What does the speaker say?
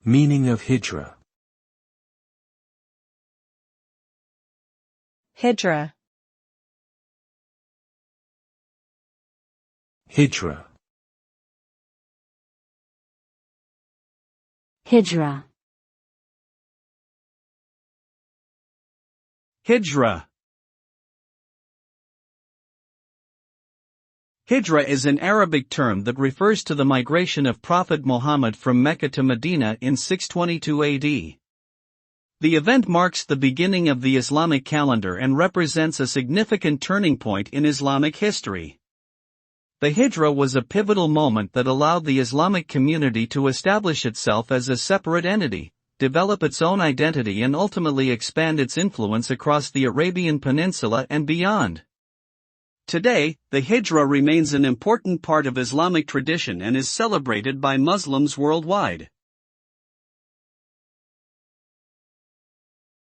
Meaning of Hijra. Hijra. Hijra. Hijra. Hijra. Hijra is an Arabic term that refers to the migration of Prophet Muhammad from Mecca to Medina in 622 AD. The event marks the beginning of the Islamic calendar and represents a significant turning point in Islamic history. The Hijra was a pivotal moment that allowed the Islamic community to establish itself as a separate entity, develop its own identity and ultimately expand its influence across the Arabian Peninsula and beyond. Today, the Hijra remains an important part of Islamic tradition and is celebrated by Muslims worldwide.